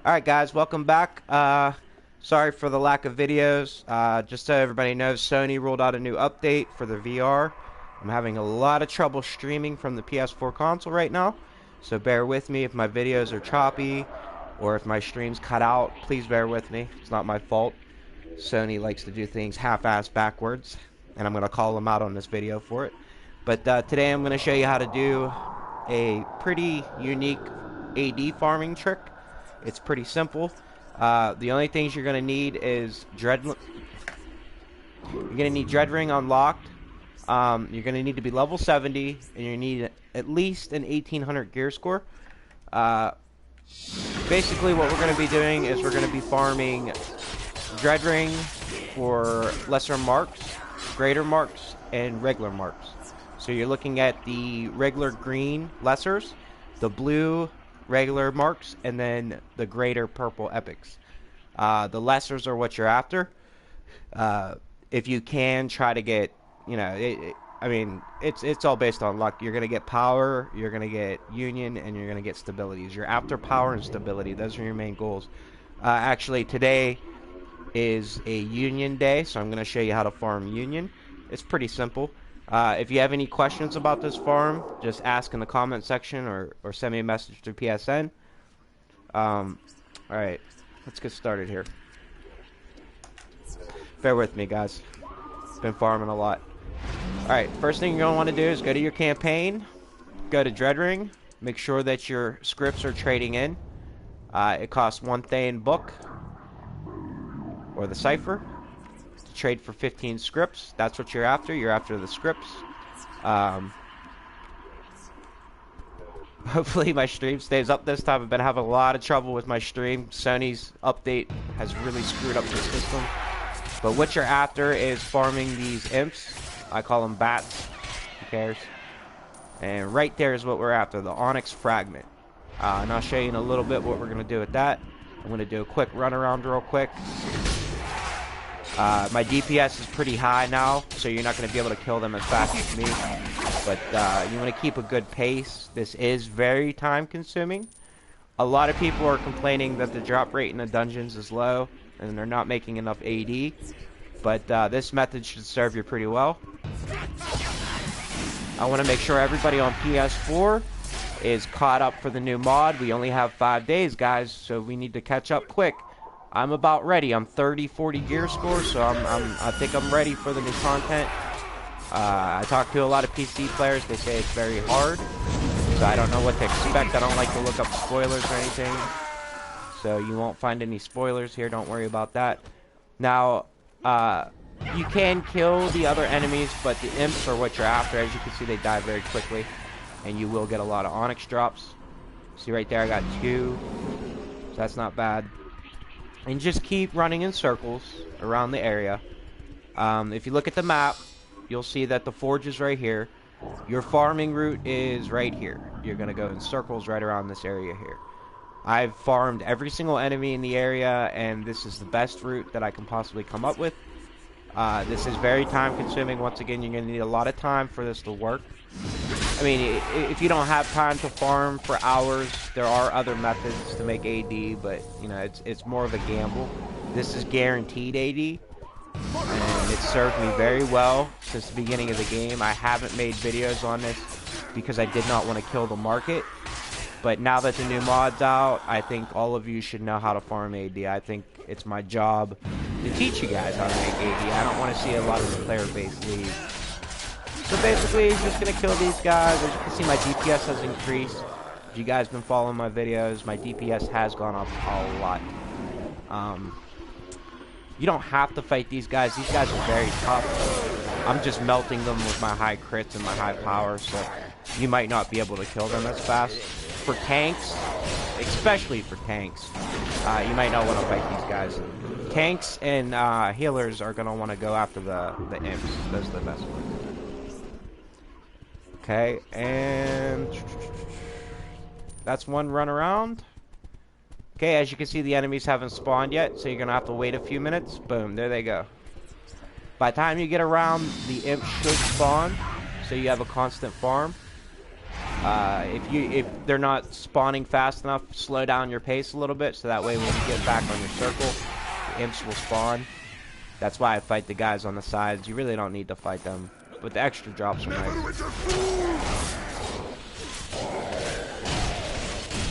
Alright guys, welcome back. Sorry for the lack of videos. Just so everybody knows, Sony rolled out a new update for the VR. I'm having a lot of trouble streaming from the PS4 console right now, so bear with me if my videos are choppy or if my streams cut out. Please bear with me. It's not my fault. Sony likes to do things half-assed backwards, and I'm going to call them out on this video for it. But today I'm going to show you how to do a pretty unique AD farming trick. It's pretty simple. The only things you're going to need is Dread. You're going to need Dread Ring unlocked. You're going to need to be level 70, and you need at least an 1800 gear score. Basically, what we're going to be doing is we're going to be farming Dread Ring for lesser marks, greater marks, and regular marks. So you're looking at the regular green lessers, the blue regular marks, and then the greater purple epics. The lessers are what you're after. If you can try to get, I mean, it's all based on luck. You're gonna get power, you're gonna get union, and you're gonna get stabilities. You're after power and stability. Those are your main goals. Actually, today is a union day, so I'm gonna show you how to farm union. It's pretty simple. If you have any questions about this farm, just ask in the comment section or send me a message through PSN. Alright, let's get started here. Bear with me, guys. Been farming a lot. Alright, first thing you're going to want to do is go to your campaign, go to Dread Ring, make sure that your scripts are trading in. It costs 1 Thane book, or the cipher. Trade for 15 scripts. That's what you're after. You're after the scripts. Hopefully my stream stays up this time. I've been having a lot of trouble with my stream. Sony's update has really screwed up the system. But what you're after is farming these imps. I call them bats. Who cares? And right there is what we're after, the Onyx Fragment. And I'll show you in a little bit what we're going to do with that. I'm going to do a quick run around real quick. My DPS is pretty high now, so you're not going to be able to kill them as fast as me. But you want to keep a good pace. This is very time consuming. A lot of people are complaining that the drop rate in the dungeons is low and they're not making enough AD. But this method should serve you pretty well. I want to make sure everybody on PS4 is caught up for the new mod. We only have 5 days, guys, so we need to catch up quick. I'm about ready. I'm 30-40 gear score, so I think I'm ready for the new content. I talked to a lot of PC players. They say it's very hard, so I don't know what to expect. I don't like to look up spoilers or anything, so you won't find any spoilers here. Don't worry about that. Now, you can kill the other enemies, but the imps are what you're after. As you can see, they die very quickly, and you will get a lot of onyx drops. See right there, I got 2, so that's not bad. And just keep running in circles around the area. If you look at the map, you'll see that the forge is right here. Your farming route is right here. You're going to go in circles right around this area here. I've farmed every single enemy in the area, and this is the best route that I can possibly come up with. This is very time consuming. Once again, you're going to need a lot of time for this to work. I mean, if you don't have time to farm for hours, there are other methods to make AD, but, you know, it's more of a gamble. This is guaranteed AD, and it served me very well since the beginning of the game. I haven't made videos on this because I did not want to kill the market, but now that the new mod's out, I think all of you should know how to farm AD. I think it's my job to teach you guys how to make AD. I don't want to see a lot of the player base leave. So basically, you're just going to kill these guys. As you can see, my DPS has increased. If you guys been following my videos, my DPS has gone up a lot. You don't have to fight these guys. These guys are very tough. I'm just melting them with my high crits and my high power, so you might not be able to kill them as fast. For tanks, especially for tanks, you might not want to fight these guys. Tanks and healers are going to want to go after the imps. Those are the best ones. Okay, and that's one run around. Okay, as you can see, the enemies haven't spawned yet, so you're going to have to wait a few minutes. Boom, there they go. By the time you get around, the imp should spawn, so you have a constant farm. If they're not spawning fast enough, slow down your pace a little bit, so that way when you get back on your circle, the imps will spawn. That's why I fight the guys on the sides. You really don't need to fight them, but the extra drops are nice.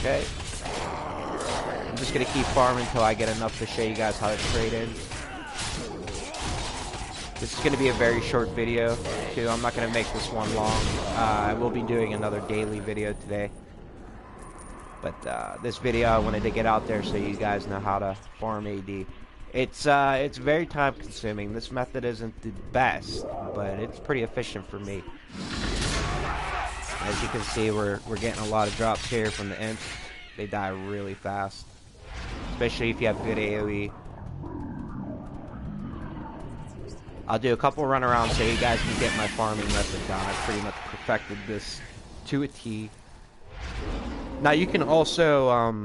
Okay. I'm just gonna keep farming until I get enough to show you guys how to trade in. This is going to be a very short video, too. I'm not going to make this one long. I will be doing another daily video today. But this video, I wanted to get out there so you guys know how to farm AD. It's very time consuming. This method isn't the best, but it's pretty efficient for me. As you can see, we're getting a lot of drops here from the imps. They die really fast, especially if you have good AoE. I'll do a couple runarounds so you guys can get my farming method down. I've pretty much perfected this to a T. Now you can also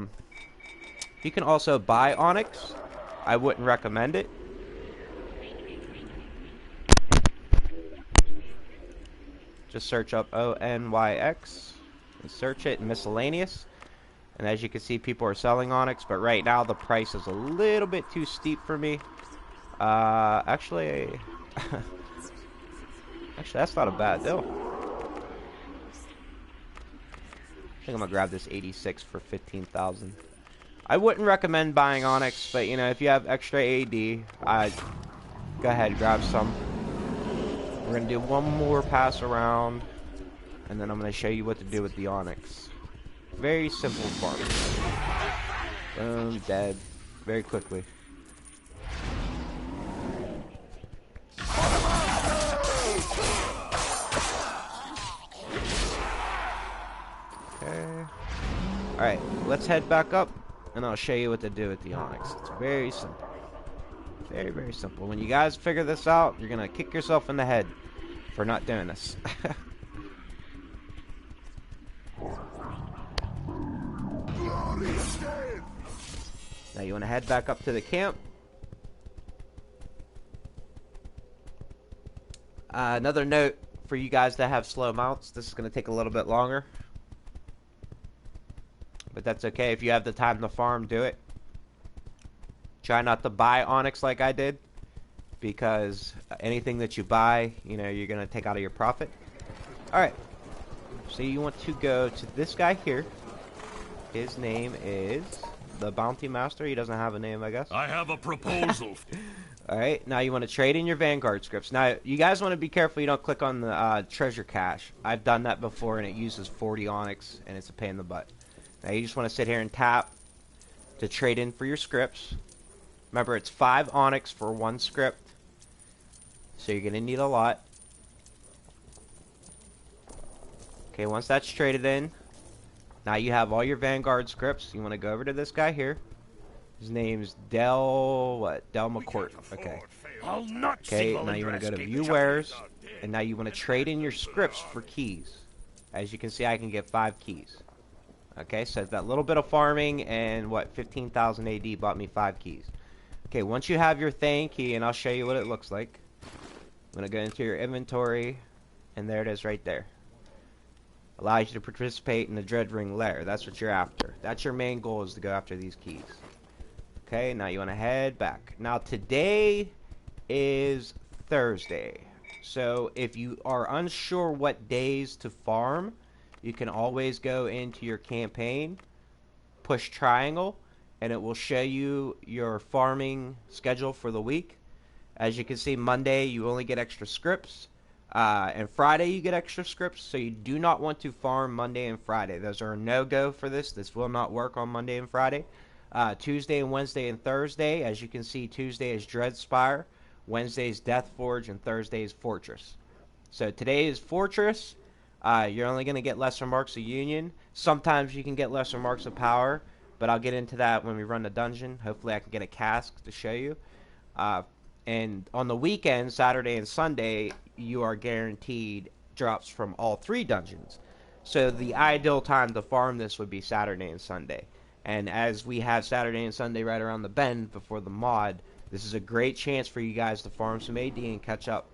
buy Onyx. I wouldn't recommend it. Just search up ONYX and search it in miscellaneous. And as you can see, people are selling Onyx, but right now the price is a little bit too steep for me. Actually, that's not a bad deal. I think I'm gonna grab this 86 for 15,000. I wouldn't recommend buying Onyx, but you know, if you have extra AD, go ahead, grab some. We're gonna do one more pass around, and then I'm gonna show you what to do with the Onyx. Very simple farming. Boom, dead, very quickly. Alright, let's head back up, and I'll show you what to do with the Onyx. It's very simple. Very, very simple. When you guys figure this out, you're going to kick yourself in the head for not doing this. Now you want to head back up to the camp. Another note for you guys that have slow mounts, this is going to take a little bit longer. But that's okay. If you have the time to farm, do it. Try not to buy Onyx like I did, because anything that you buy, you know, you're going to take out of your profit. Alright. So you want to go to this guy here. His name is the Bounty Master. He doesn't have a name, I guess. I have a proposal. Alright, now you want to trade in your Vanguard scripts. Now, you guys want to be careful you don't click on the treasure cache. I've done that before, and it uses 40 Onyx, and it's a pain in the butt. Now you just want to sit here and tap to trade in for your scripts. Remember, it's 5 Onyx for 1 script, so you're going to need a lot. Okay, once that's traded in, now you have all your Vanguard scripts. You want to go over to this guy here. His name's Del McCourt. Okay. Okay, now you want to go to View Wares, and now you want to trade in your scripts for keys. As you can see, I can get 5 keys. Okay, so that little bit of farming and what, 15,000 AD bought me 5 keys. Okay, once you have your Thane key, and I'll show you what it looks like. I'm going to go into your inventory, and there it is right there. Allows you to participate in the Dread Ring Lair. That's what you're after. That's your main goal, is to go after these keys. Okay, now you want to head back. Now today is Thursday. So if you are unsure what days to farm, you can always go into your campaign, push triangle, and it will show you your farming schedule for the week. As you can see, Monday you only get extra scripts, and Friday you get extra scripts, so you do not want to farm Monday and Friday. Those are a no-go for this. This will not work on Monday and Friday. Tuesday and Wednesday and Thursday, as you can see, Tuesday is Dreadspire, Wednesday is Deathforge, and Thursday is Fortress. So today is Fortress. You're only going to get lesser marks of union. Sometimes you can get lesser marks of power, but I'll get into that when we run the dungeon. Hopefully I can get a cask to show you. And on the weekend, Saturday and Sunday, you are guaranteed drops from all 3 dungeons. So the ideal time to farm this would be Saturday and Sunday. And as we have Saturday and Sunday right around the bend before the mod, this is a great chance for you guys to farm some AD and catch up.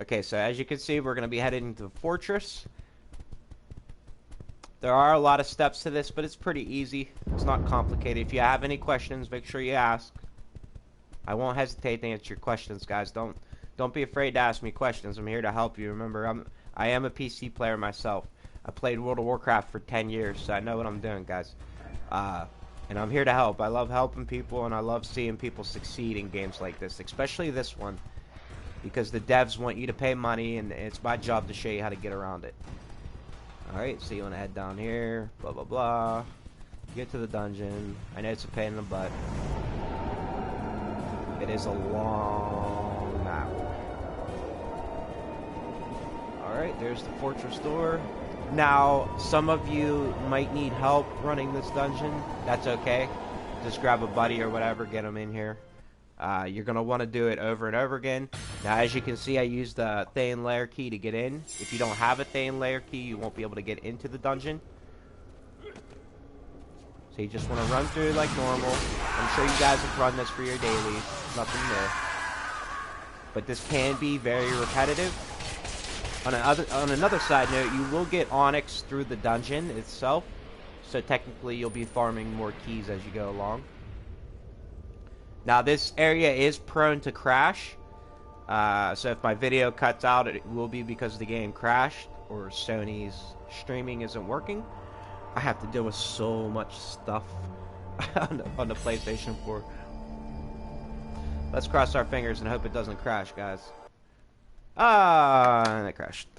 Okay, so as you can see, we're going to be heading into the fortress. There are a lot of steps to this, but it's pretty easy. It's not complicated. If you have any questions, make sure you ask. I won't hesitate to answer your questions, guys. Don't be afraid to ask me questions. I'm here to help you. Remember, I am a PC player myself. I played World of Warcraft for 10 years, so I know what I'm doing, guys. And I'm here to help. I love helping people, and I love seeing people succeed in games like this, especially this one, because the devs want you to pay money, and it's my job to show you how to get around it. Alright, so you want to head down here, blah, blah, blah. Get to the dungeon. I know it's a pain in the butt. It is a long map. Alright, there's the fortress door. Now, some of you might need help running this dungeon. That's okay. Just grab a buddy or whatever, get them in here. You're going to want to do it over and over again. Now, as you can see, I used the Thane layer key to get in. If you don't have a Thane layer key, you won't be able to get into the dungeon. So you just want to run through like normal. I'm sure you guys have run this for your dailies. Nothing new. But this can be very repetitive. On another side note, you will get Onyx through the dungeon itself. So technically, you'll be farming more keys as you go along. Now, this area is prone to crash. So if my video cuts out, it will be because the game crashed or Sony's streaming isn't working. I have to deal with so much stuff on the PlayStation 4. Let's cross our fingers and hope it doesn't crash, guys. And it crashed.